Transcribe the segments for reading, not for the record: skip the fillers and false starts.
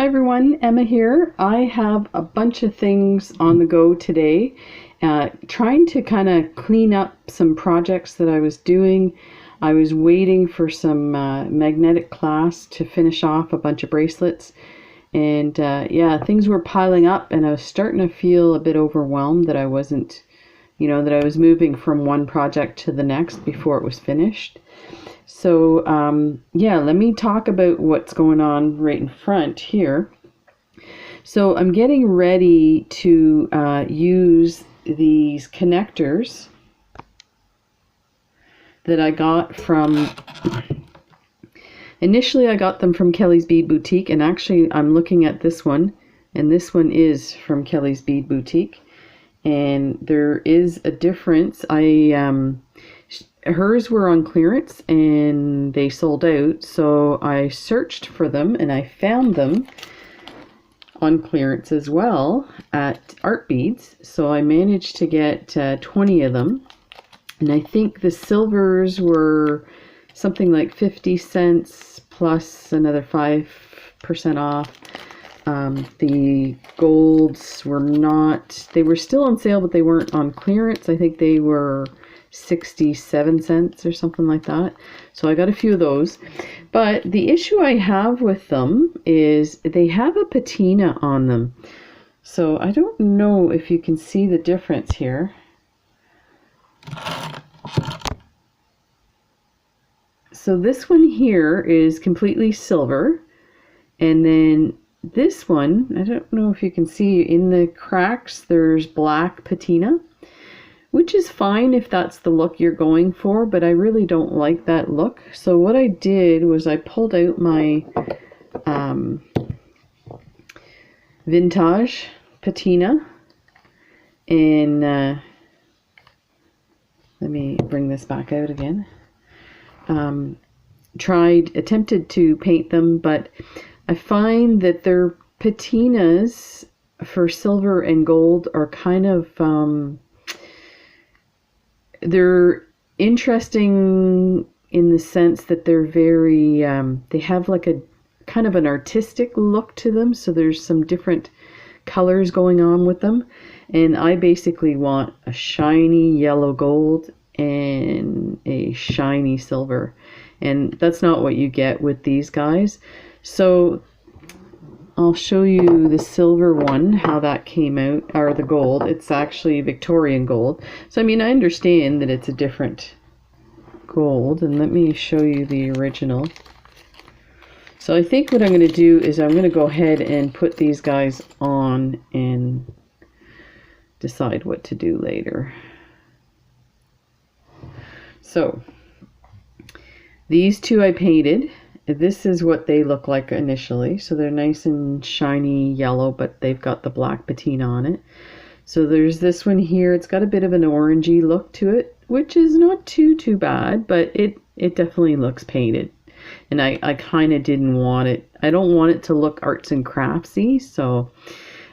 Hi everyone, Emma here. I have a bunch of things on the go today, trying to kind of clean up some projects that I was doing. I was waiting for some magnetic class to finish off a bunch of bracelets, and yeah, things were piling up and I was starting to feel a bit overwhelmed that I wasn't, that I was moving from one project to the next before it was finished. So yeah, let me talk about what's going on right in front here. So I'm getting ready to use these connectors that I got from, initially I got them from Kelly's Bead Boutique, and actually I'm looking at this one, and this one is from Kelly's Bead Boutique, and there is a difference. Hers were on clearance and they sold out, so I searched for them and I found them on clearance as well at Art Beads. So I managed to get 20 of them, and I think the silvers were something like 50 cents plus another 5% off. The golds were not, they were still on sale, but they weren't on clearance. I think they were 67 cents or something like that. So I got a few of those. But the issue I have with them is they have a patina on them. So I don't know if you can see the difference here. So this one here is completely silver, and then this one, I don't know if you can see in the cracks, there's black patina, which is fine if that's the look you're going for, but I really don't like that look. So what I did was I pulled out my vintage patina, and let me bring this back out again. Attempted to paint them, but I find that their patinas for silver and gold are kind of they're interesting in the sense that they're very they have like a kind of an artistic look to them, so there's some different colors going on with them, and I basically want a shiny yellow gold and a shiny silver, and that's not what you get with these guys. So I'll show you the silver one, how that came out, or the gold. It's actually Victorian gold. So I mean, I understand that it's a different gold, and let me show you the original. So I think what I'm going to do is I'm going to go ahead and put these guys on and decide what to do later. So these two I painted. This is what they look like initially. So they're nice and shiny yellow, but they've got the black patina on it. So there's this one here. It's got a bit of an orangey look to it, which is not too bad, but it definitely looks painted. And I kind of didn't want it. I don't want it to look arts and craftsy, so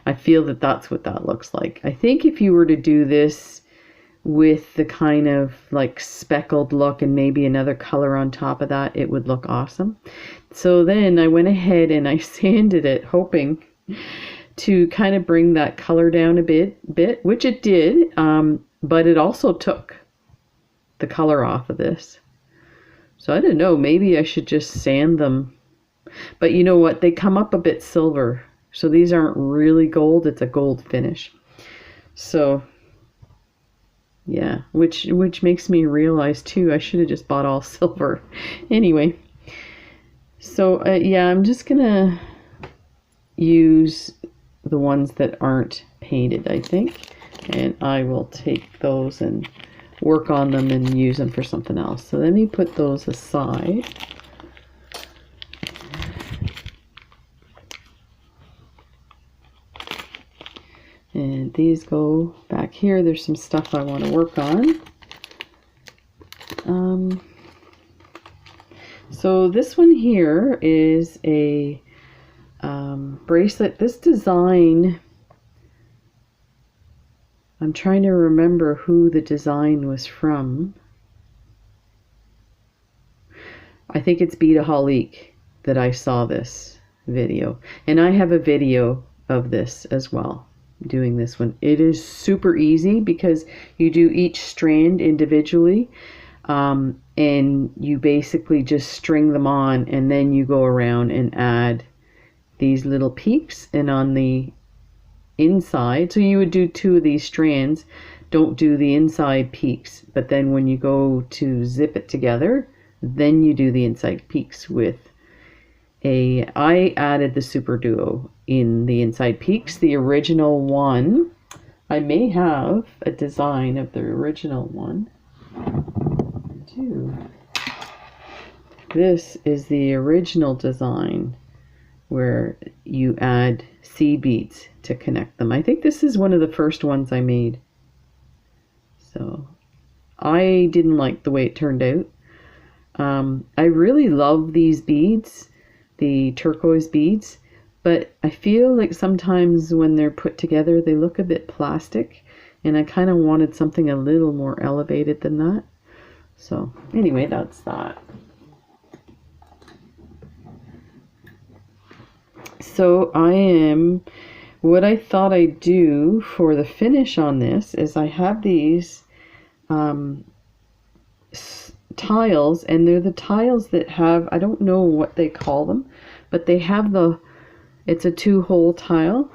I feel that that's what that looks like. I think if you were to do this with the kind of like speckled look and maybe another color on top of that, it would look awesome. So then I went ahead and I sanded it, hoping to kind of bring that color down a bit, which it did, but it also took the color off of this. So I don't know, maybe I should just sand them. But you know what, they come up a bit silver, so these aren't really gold, it's a gold finish. So yeah, which makes me realize too, I should have just bought all silver. Anyway, so yeah, I'm just gonna use the ones that aren't painted, I think, and I will take those and work on them and use them for something else. So let me put those aside. And these go back here. There's some stuff I want to work on. So this one here is a bracelet. This design, I'm trying to remember who the design was from. I think it's Beadaholique that I saw this video. And I have a video of this as well, doing this one. It is super easy because you do each strand individually, and you basically just string them on, and then you go around and add these little peaks. And on the inside, so you would do 2 of these strands, don't do the inside peaks, but then when you go to zip it together, then you do the inside peaks with I added the Super Duo in the inside peaks. The original one, I may have a design of the original one too. This is the original design where you add seed beads to connect them. I think this is one of the first ones I made. So I didn't like the way it turned out. I really love these beads, the turquoise beads, but I feel like sometimes when they're put together they look a bit plastic, and I kind of wanted something a little more elevated than that. So anyway, that's that. So what I thought I'd do for the finish on this is I have these tiles, and they're the tiles that have, I don't know what they call them, but they have it's a 2-hole tile,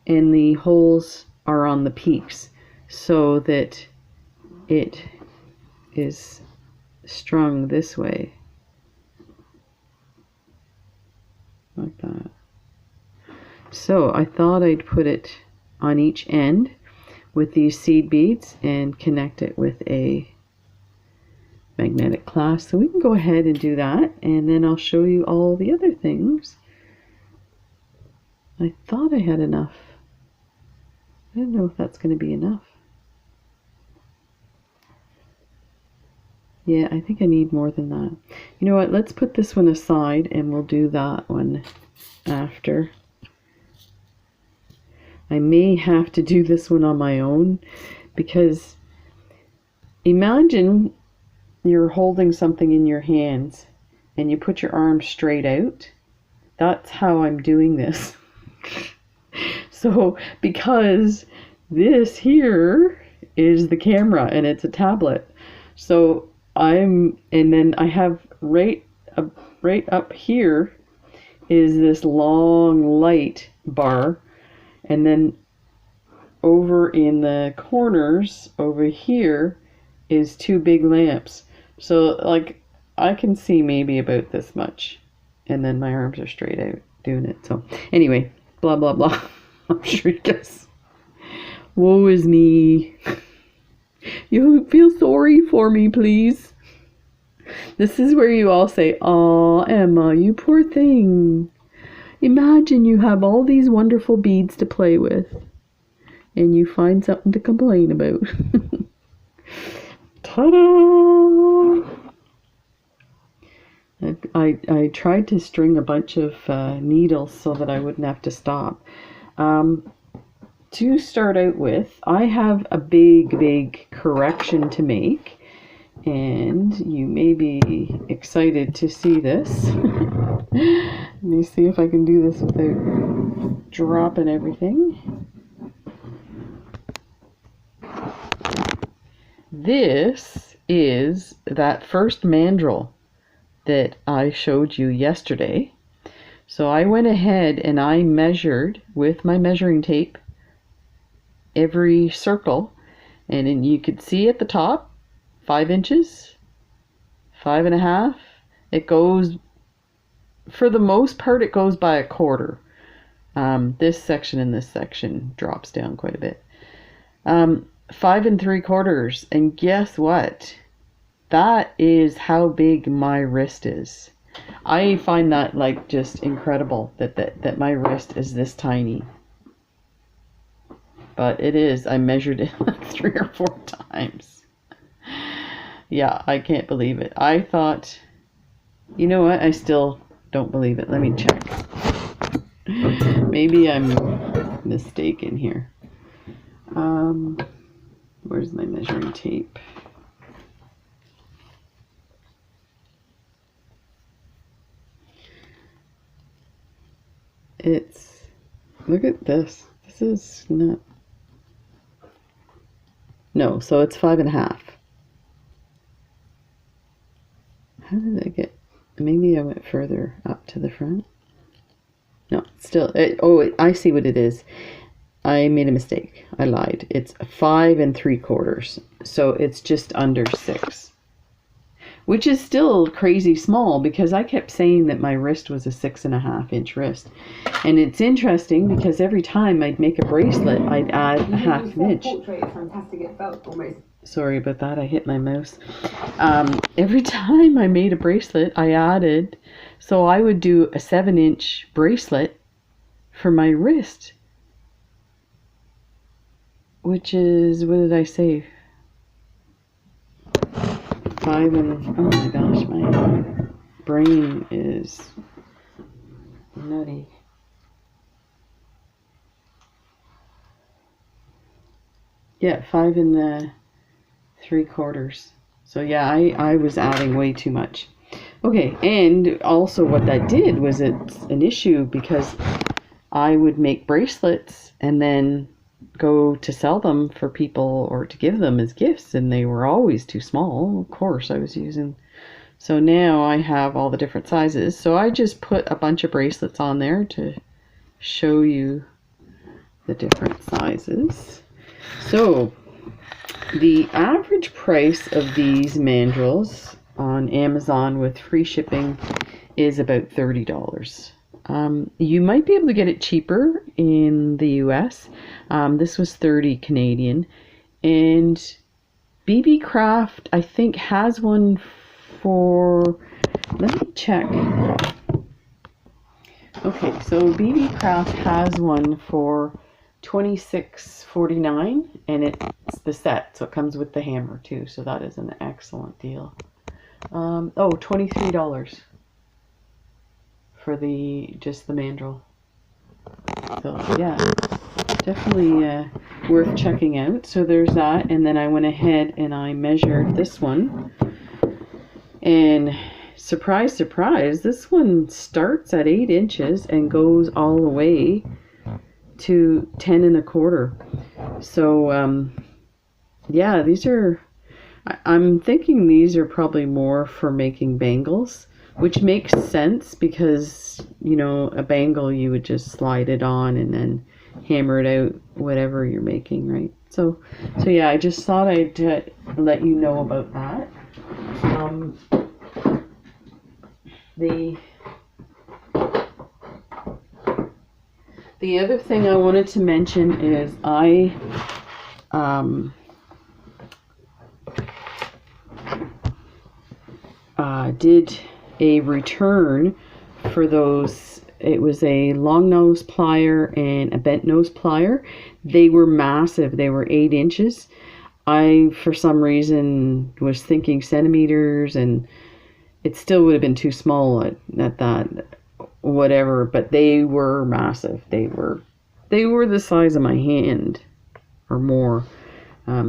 and the holes are on the peaks so that it is strung this way, like that. So I thought I'd put it on each end with these seed beads and connect it with a magnetic clasp. So we can go ahead and do that, and then I'll show you all the other things. I thought I had enough. I don't know if that's going to be enough. Yeah, I think I need more than that. You know what, let's put this one aside and we'll do that one after. I may have to do this one on my own, because imagine you're holding something in your hands and you put your arms straight out. That's how I'm doing this. So because this here is the camera and it's a tablet, so and then I have right up here is this long light bar, and then over in the corners over here is 2 big lamps. So like I can see maybe about this much, and then my arms are straight out doing it. So anyway, blah blah blah. I'm sure you guys, woe is me. You feel sorry for me, please. This is where you all say, "Aw, Emma, you poor thing. Imagine you have all these wonderful beads to play with, and you find something to complain about." Ta-da! I tried to string a bunch of needles so that I wouldn't have to stop. To start out with, I have a big correction to make, and you may be excited to see this. Let me see if I can do this without dropping everything. This is that first mandrel that I showed you yesterday. So I went ahead and I measured with my measuring tape every circle, and then you could see at the top 5 inches, 5.5. It goes, for the most part, it goes by a quarter. This section and this section drops down quite a bit. 5 3/4, and guess what? That is how big my wrist is. I find that like just incredible that my wrist is this tiny. But it is. I measured it like 3 or 4 times. Yeah, I can't believe it. I thought, you know what? I still don't believe it. Let me check. Maybe I'm mistaken here. Where's my measuring tape? It's, look at this. This is not, no, so it's 5.5. How did I get, maybe I went further up to the front. No, still, I see what it is. I made a mistake. I lied. It's 5 3/4. So it's just under 6. Which is still crazy small because I kept saying that my wrist was a 6.5-inch wrist. And it's interesting because every time I'd make a bracelet, I'd add a 1/2 inch. Fantastic. It felt almost. Sorry about that. I hit my mouse. Every time I made a bracelet, I added. So I would do a 7-inch bracelet for my wrist. Which is, what did I say? 5 oh my gosh, my brain is nutty. Yeah, 5 3/4. So yeah, I was adding way too much. Okay, and also what that did was it's an issue because I would make bracelets and then go to sell them for people or to give them as gifts, and they were always too small. Of course, I was using. So now I have all the different sizes. So I just put a bunch of bracelets on there to show you the different sizes. So the average price of these mandrels on Amazon with free shipping is about $30. You might be able to get it cheaper in the US. This was 30 Canadian. And BB Craft, I think, has one for, let me check. Okay, so BB Craft has one for $26.49, and it's the set, so it comes with the hammer too, so that is an excellent deal. $23 for just the mandrel. So yeah, definitely worth checking out. So there's that, and then I went ahead and I measured this one, and surprise, surprise, this one starts at 8 inches and goes all the way to 10 1/4. So yeah, these are, I'm thinking these are probably more for making bangles, which makes sense because, you know, a bangle you would just slide it on and then hammer it out, whatever you're making, right? So yeah, I just thought I'd let you know about that. The other thing I wanted to mention is I did a return for those. It was a long nose plier and a bent nose plier. They were massive. They were 8 inches. I, for some reason, was thinking centimeters, and it still would have been too small at that, whatever, but they were massive. They were the size of my hand or more.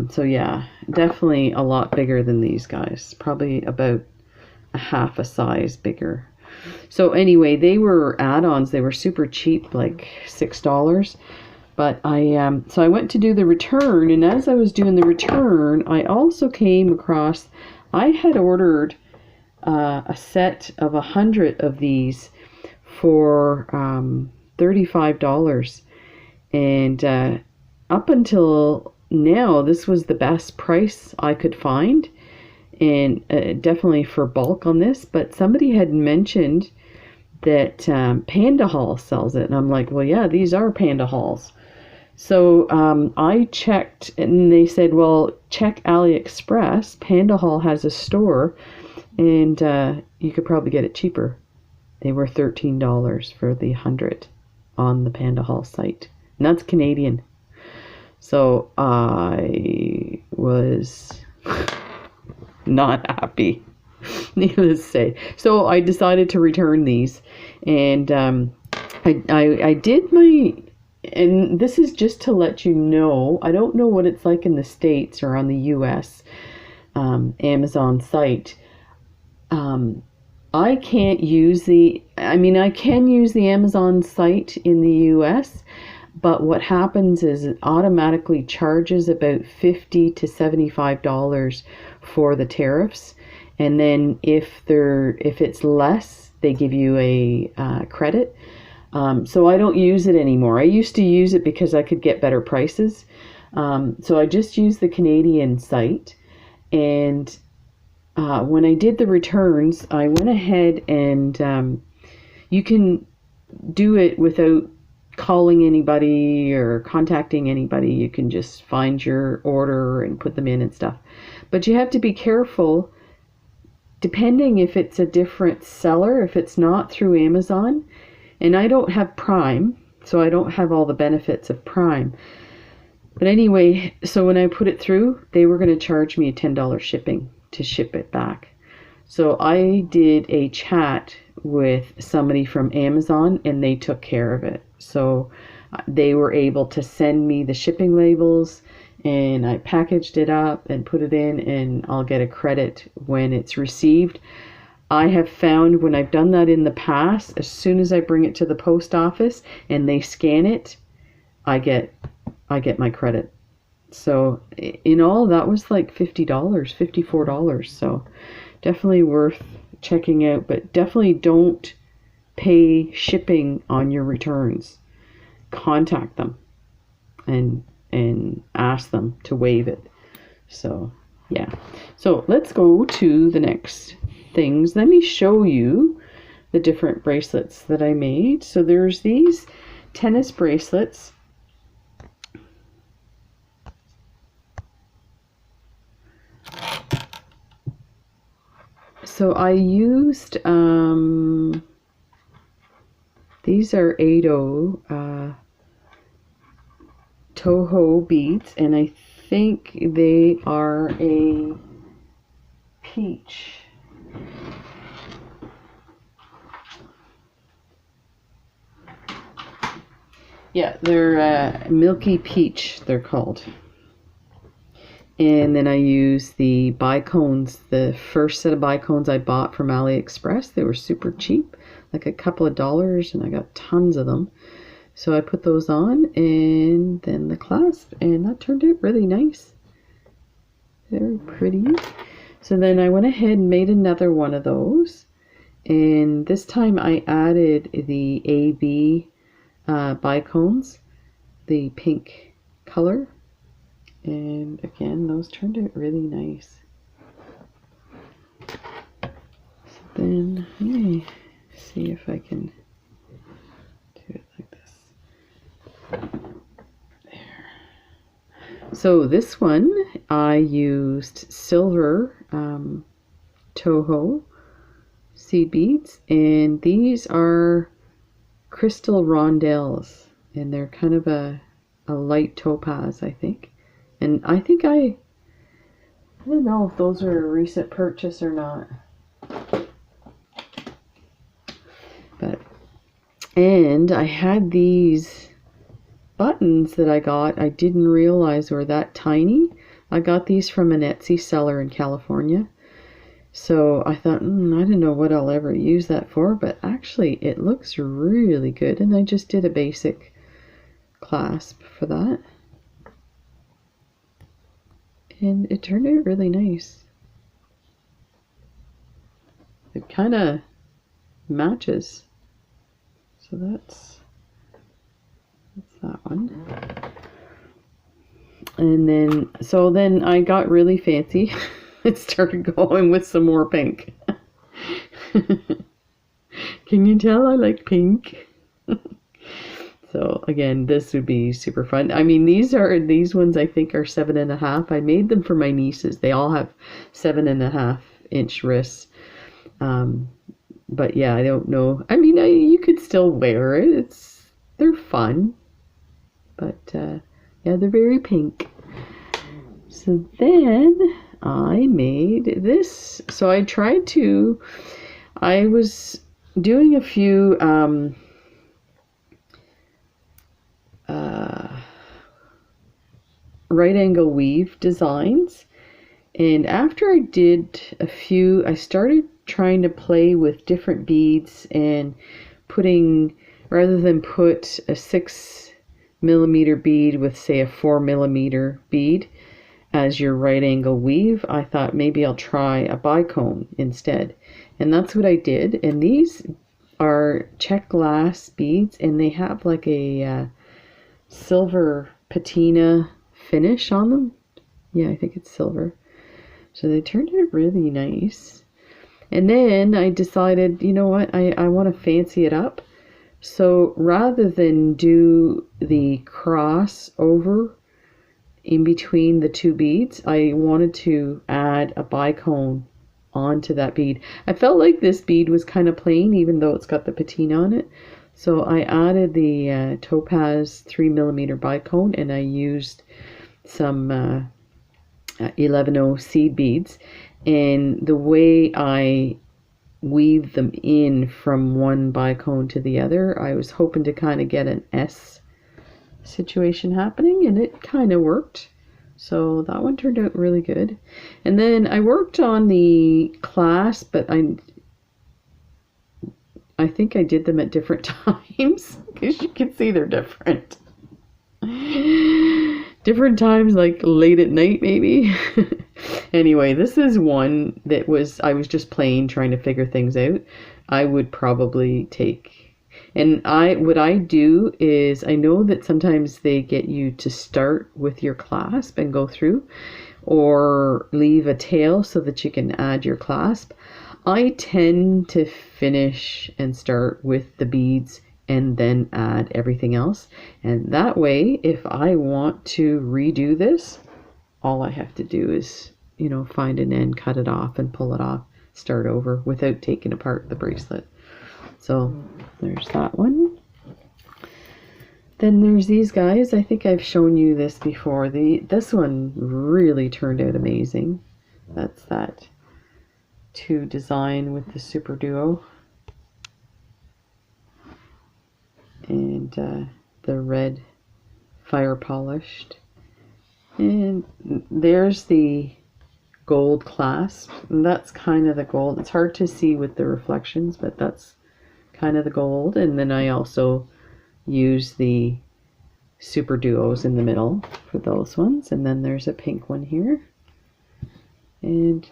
So yeah, definitely a lot bigger than these guys. Probably about a half a size bigger. So anyway, they were add-ons. They were super cheap, like $6. But so I went to do the return, and as I was doing the return, I also came across, I had ordered a set of 100 of these for $35, and up until now, this was the best price I could find, and definitely for bulk on this. But somebody had mentioned that Panda Hall sells it, and I'm like, well, yeah, these are Panda Halls. So I checked, and they said, well, check AliExpress. Panda Hall has a store, and you could probably get it cheaper. They were $13 for the 100 on the Panda Hall site, and that's Canadian. So I was not happy, needless to say. So I decided to return these, and I did my, and this is just to let you know, I don't know what it's like in the States or on the US Amazon site. I can't use I can use the Amazon site in the US, but what happens is it automatically charges about $50 to $75 for the tariffs. And then if it's less, they give you a credit. So I don't use it anymore. I used to use it because I could get better prices. So I just use the Canadian site. And when I did the returns, I went ahead and you can do it without calling anybody or contacting anybody. You can just find your order and put them in and stuff. But you have to be careful, depending if it's a different seller, if it's not through Amazon. And I don't have Prime, so I don't have all the benefits of Prime. But anyway, so when I put it through, they were going to charge me a $10 shipping to ship it back. So I did a chat with somebody from Amazon and they took care of it. So they were able to send me the shipping labels and I packaged it up and put it in, and I'll get a credit when it's received. I have found when I've done that in the past, as soon as I bring it to the post office and they scan it, I get my credit. So in all, that was like $50, $54. So definitely worth checking out, but definitely don't pay shipping on your returns. Contact them and ask them to waive it. So yeah. So let's go to the next things. Let me show you the different bracelets that I made. So there's these tennis bracelets. So I used these are Ado Toho beads, and I think they are a peach. Yeah, they're milky peach, they're called. And then I used the bicones, the first set of bicones I bought from AliExpress. They were super cheap, like a couple of dollars, and I got tons of them. So I put those on, and then the clasp, and that turned out really nice. Very pretty. So then I went ahead and made another one of those. And this time I added the AB bicones, the pink color. And again, those turned out really nice. So then, let me see if I can do it like this. There. So this one, I used silver Toho seed beads, and these are crystal rondelles, and they're kind of a light topaz, I think. And I think I don't know if those are a recent purchase or not. And I had these buttons that I got. I didn't realize were that tiny. I got these from an Etsy seller in California. So I thought, I don't know what I'll ever use that for, but actually it looks really good. And I just did a basic clasp for that. And it turned out really nice. It kind of matches. So that's that one. And then, so then I got really fancy. It started going with some more pink. Can you tell I like pink? So again, this would be super fun. I mean, these ones I think are 7.5. I made them for my nieces. They all have 7.5-inch wrists. But yeah, I don't know. I mean, you could still wear it. They're fun. But yeah, they're very pink. So then I made this. So I was doing a few right angle weave designs, and after I did a few, I started trying to play with different beads and putting, rather than put a 6mm bead with, say, a 4mm bead as your right angle weave, I thought maybe I'll try a bicone instead. And that's what I did. And these are check glass beads, and they have like a silver patina finish on them. Yeah, I think it's silver. So they turned out really nice. And then I decided, you know what, I want to fancy it up. So rather than do the cross over in between the two beads, I wanted to add a bicone onto that bead. I felt like this bead was kind of plain, even though it's got the patina on it. So I added the topaz 3mm bicone, and I used some 11-0 seed beads. And the way I weave them in from one bicone to the other, I was hoping to kind of get an S situation happening, and it kind of worked. So that one turned out really good. And then I worked on the clasp, but I think I did them at different times, because you can see they're different. Different times, like late at night maybe. Anyway, this is one that I was just playing, trying to figure things out. I would probably take, and what I do is, I know that sometimes they get you to start with your clasp and go through, or leave a tail so that you can add your clasp. I tend to finish and start with the beads and then add everything else. And that way, if I want to redo this, all I have to do is, find an end, cut it off, and pull it off, start over without taking apart the bracelet. So there's that one. Then there's these guys. I think I've shown you this before. This one really turned out amazing. That's that 2 design with the Super Duo. And the red fire polished. And there's the gold clasp. And that's kind of the gold. It's hard to see with the reflections, but that's kind of the gold. And then I also use the Super Duos in the middle for those ones. And then there's a pink one here. And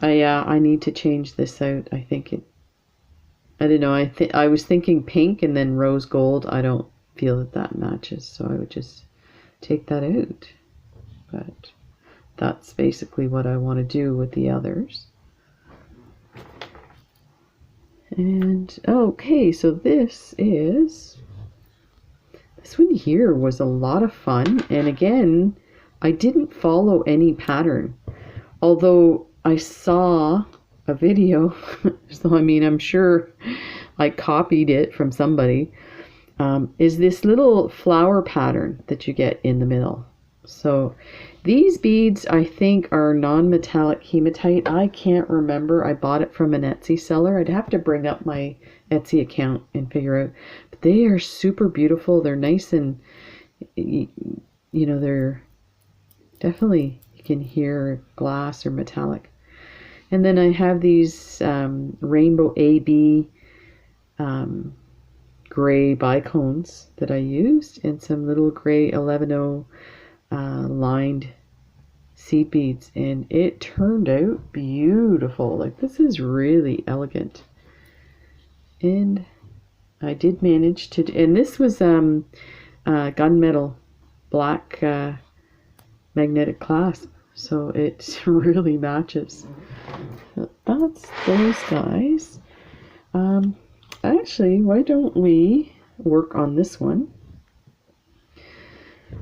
I need to change this out. I don't know, I was thinking pink and then rose gold. I don't feel that matches, so I would just take that out. But that's basically what I want to do with the others. And okay, so this one here was a lot of fun. And again, I didn't follow any pattern, although I saw a video, so I'm sure I copied it from somebody, is this little flower pattern that you get in the middle. So these beads, I think, are non-metallic hematite. I can't remember. I bought it from an Etsy seller. I'd have to bring up my Etsy account and figure out. But they are super beautiful. They're nice, and they're definitely, you can hear glass or metallic. And then I have these rainbow AB gray bicones that I used, and some little gray 11-0 lined seed beads, and it turned out beautiful. Like, this is really elegant. And I did manage to, and this was gunmetal black magnetic clasp, so it really matches. So that's those guys. Actually, why don't we work on this one?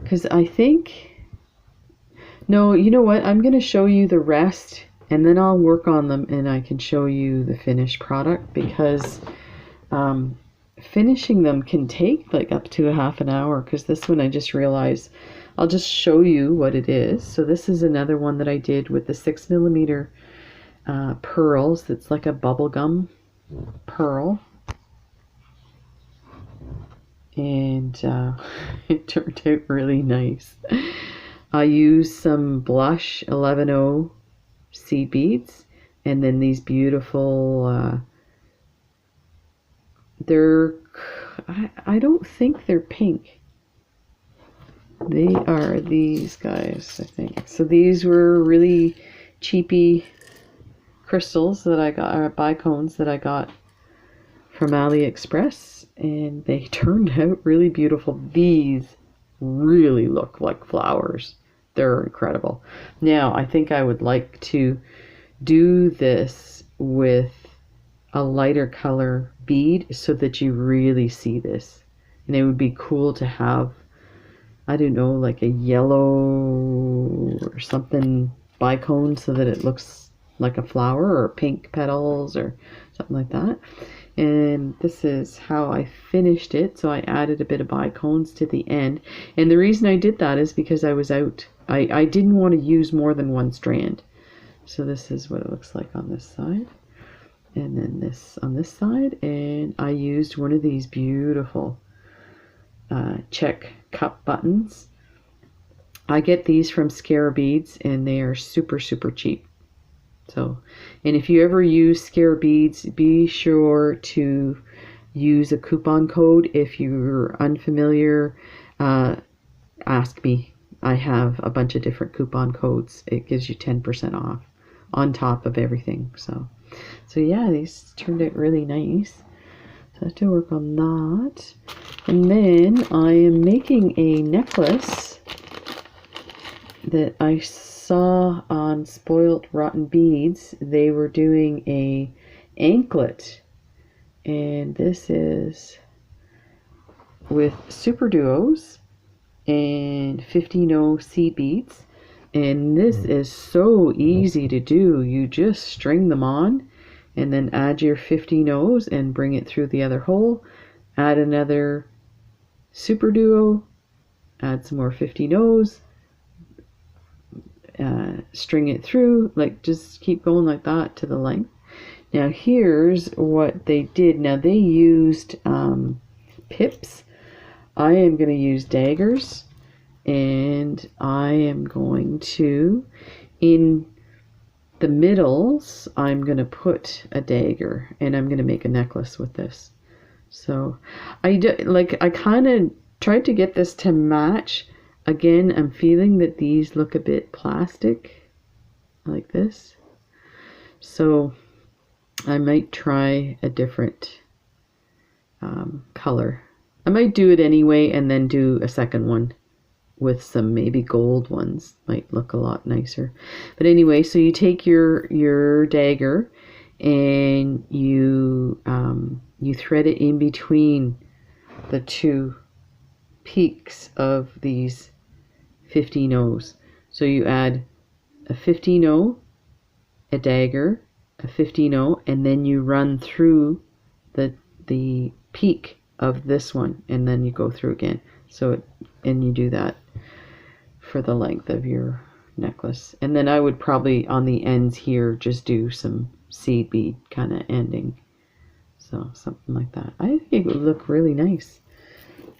Because I think, no, you know what? I'm going to show you the rest, and then I'll work on them, and I can show you the finished product, because finishing them can take like up to a half an hour, because this one I just realized, I'll just show you what it is. So this is another one that I did with the 6mm pearls. That's like a bubblegum pearl. And it turned out really nice. I used some blush 11-0 seed beads, And then these beautiful, I don't think they're pink. They are these guys, I think. So these were really cheapy crystals that I got, or bicones that I got from AliExpress, and they turned out really beautiful. These really look like flowers. They're incredible. Now, I think I would like to do this with a lighter color bead so that you really see this. And it would be cool to have, I don't know, like a yellow or something bicone so that it looks like a flower, or pink petals or something like that. And this is how I finished it. So I added a bit of bicones to the end. And the reason I did that is because I was out. I didn't want to use more than one strand. So this is what it looks like on this side. And then this on this side. And I used one of these beautiful check cup buttons. I get these from Scare Beads, and they are super, super cheap. So, and if you ever use Scare Beads, be sure to use a coupon code. If you're unfamiliar, ask me. I have a bunch of different coupon codes. It gives you 10% off on top of everything. So yeah, these turned out really nice. So I have to work on that. And then I am making a necklace that I saw on Spoiled Rotten Beads. They were doing a anklet, and this is with super duos and 50 seed beads, and this is so easy to do. You just string them on and then add your 50 and bring it through the other hole, add another super duo, add some more 50 string it through, like just keep going like that to the length. Now here's what they did. Now they used pips. I am going to use daggers, and I am going to, in the middles, I'm going to put a dagger, and I'm going to make a necklace with this. So I kind of tried to get this to match. Again, I'm feeling that these look a bit plastic, like this. So I might try a different color. I might do it anyway and then do a second one with some maybe gold ones. Might look a lot nicer. But anyway, so you take your dagger and you thread it in between the two peaks of these 50 So you add a 50 a dagger, a 50 and then you run through the peak of this one, and then you go through again. And you do that for the length of your necklace. And then I would probably on the ends here just do some seed bead kind of ending. So something like that. I think it would look really nice.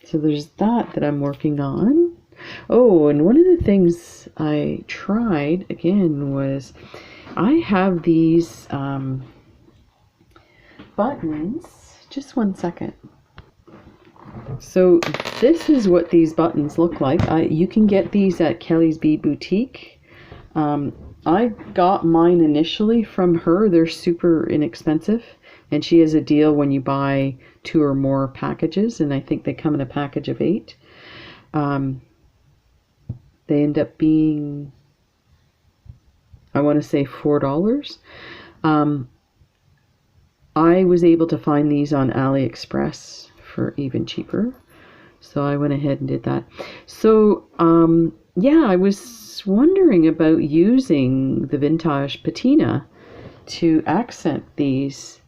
So there's that I'm working on. Oh, and one of the things I tried again was I have these buttons. Just one second. So this is what these buttons look like. You can get these at Kelly's Bead Boutique. I got mine initially from her. They're super inexpensive, and she has a deal when you buy 2 or more packages, and I think they come in a package of 8. They end up being, I want to say $4. I was able to find these on AliExpress for even cheaper, so I went ahead and did that. So yeah, I was wondering about using the vintage patina to accent these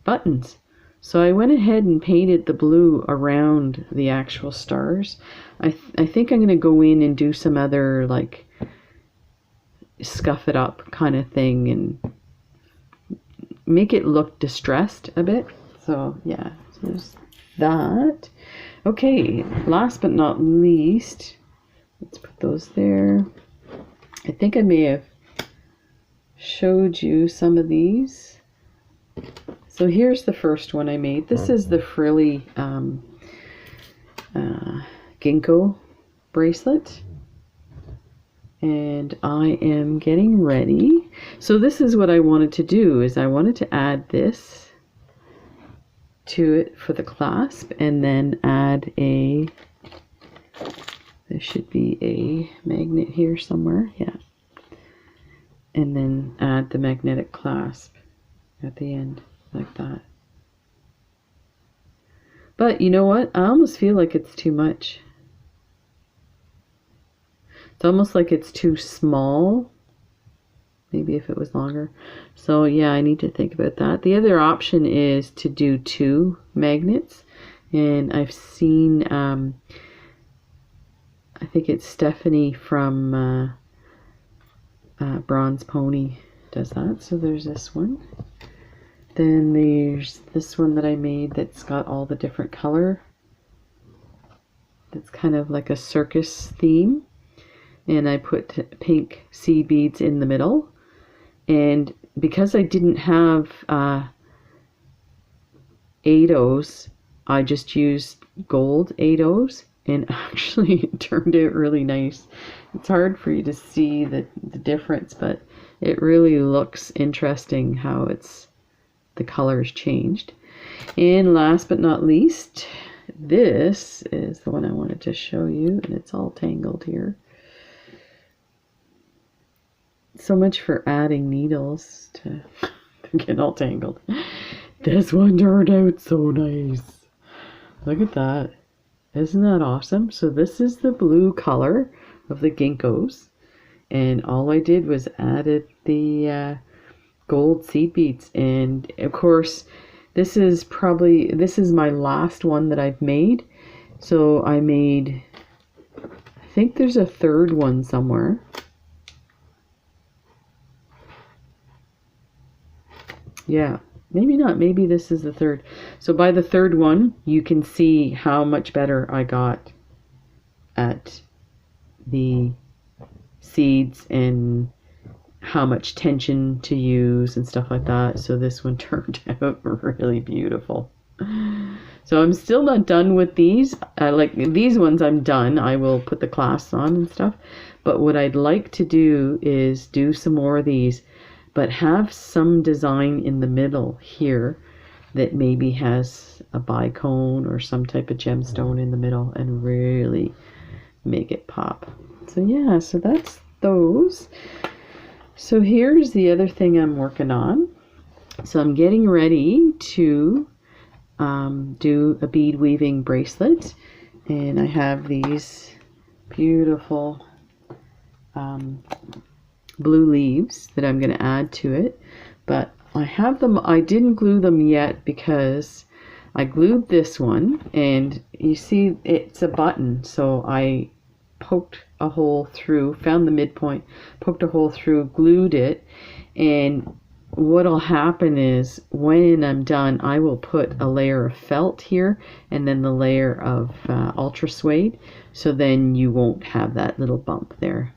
buttons. So I went ahead and painted the blue around the actual stars. I think I'm going to go in and do some other like scuff it up kind of thing and make it look distressed a bit. So yeah, so there's that. Okay, last but not least, let's put those there. I think I may have showed you some of these. So here's the first one I made. This is the frilly ginkgo bracelet. And I am getting ready. So this is what I wanted to do, is I wanted to add this to it for the clasp, and then add a, there should be a magnet here somewhere, yeah. And then add the magnetic clasp at the end, like that. But you know what? I almost feel like it's too much. It's almost like it's too small. Maybe if it was longer. So yeah, I need to think about that. The other option is to do 2 magnets. And I've seen, I think it's Stephanie from Bronze Pony does that. So there's this one. Then there's this one that I made that's got all the different color. It's kind of like a circus theme. And I put pink seed beads in the middle. And because I didn't have ADOs, I just used gold ADOs. And actually it turned out really nice. It's hard for you to see the difference, but it really looks interesting how the colors changed. And last but not least, this is the one I wanted to show you, and it's all tangled here. So much for adding needles to get all tangled. This one turned out so nice. Look at that. Isn't that awesome? So this is the blue color of the ginkgos. And all I did was added the gold seed beads. And of course, this is my last one that I've made. So I made, I think there's a third one somewhere. Yeah, maybe not. Maybe this is the third. So by the third one, you can see how much better I got at the seeds and how much tension to use and stuff like that. So this one turned out really beautiful. So I'm still not done with these. Like these ones I'm done. I will put the clasps on and stuff. But what I'd like to do is do some more of these, but have some design in the middle here that maybe has a bicone or some type of gemstone in the middle and really make it pop. So yeah, so that's those. So here's the other thing I'm working on. So I'm getting ready to do a bead weaving bracelet, and I have these beautiful blue leaves that I'm going to add to it, but I have them, I didn't glue them yet because I glued this one, and you see it's a button, so I poked a hole through, found the midpoint, poked a hole through, glued it, and what'll happen is when I'm done, I will put a layer of felt here and then the layer of ultra suede, so then you won't have that little bump there.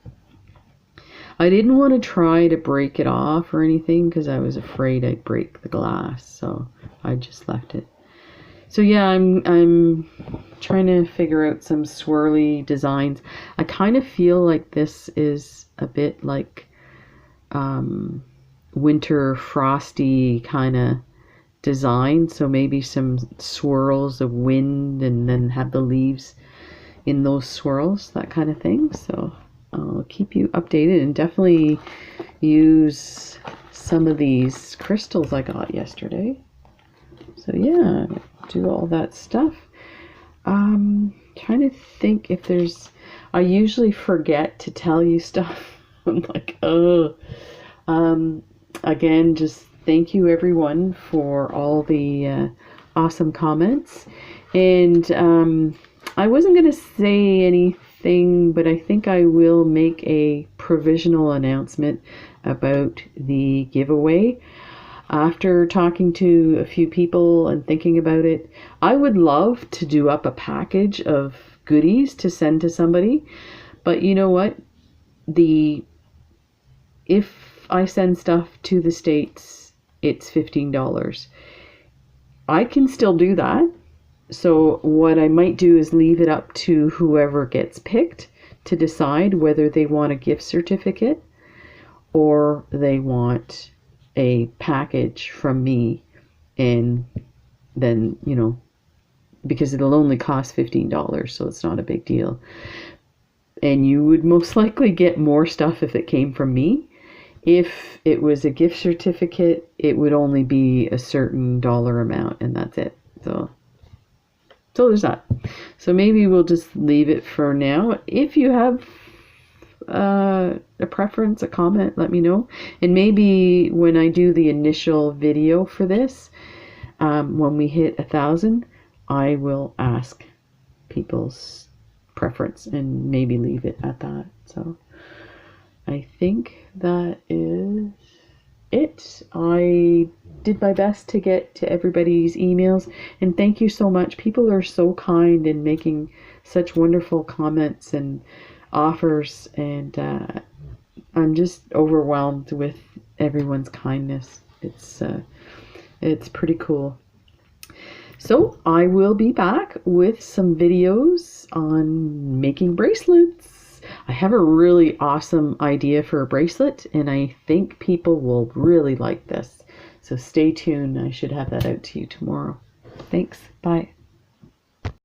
I didn't want to try to break it off or anything because I was afraid I'd break the glass, so I just left it. So yeah, I'm trying to figure out some swirly designs. I kind of feel like this is a bit like winter frosty kind of design, so maybe some swirls of wind and then have the leaves in those swirls, that kind of thing. So I'll keep you updated and definitely use some of these crystals I got yesterday. So yeah, do all that stuff. Trying to think if there's, I usually forget to tell you stuff. I'm like, oh. Again, just thank you everyone for all the awesome comments. And I wasn't going to say anything, but I think I will make a provisional announcement about the giveaway. After talking to a few people and thinking about it, I would love to do up a package of goodies to send to somebody. But you know what? If I send stuff to the States, it's $15. I can still do that. So what I might do is leave it up to whoever gets picked to decide whether they want a gift certificate or they want a package from me, and then, you know, because it'll only cost $15, so it's not a big deal. And you would most likely get more stuff if it came from me. If it was a gift certificate, it would only be a certain dollar amount, and that's it. So there's that. So maybe we'll just leave it for now. If you have a preference, a comment, let me know. And maybe when I do the initial video for this, when we hit 1,000, I will ask people's preference and maybe leave it at that. So I think that is it. I did my best to get to everybody's emails, and thank you so much. People are so kind and making such wonderful comments and offers, and I'm just overwhelmed with everyone's kindness. It's pretty cool. So I will be back with some videos on making bracelets. I have a really awesome idea for a bracelet, and I think people will really like this. So stay tuned. I should have that out to you tomorrow. Thanks. Bye.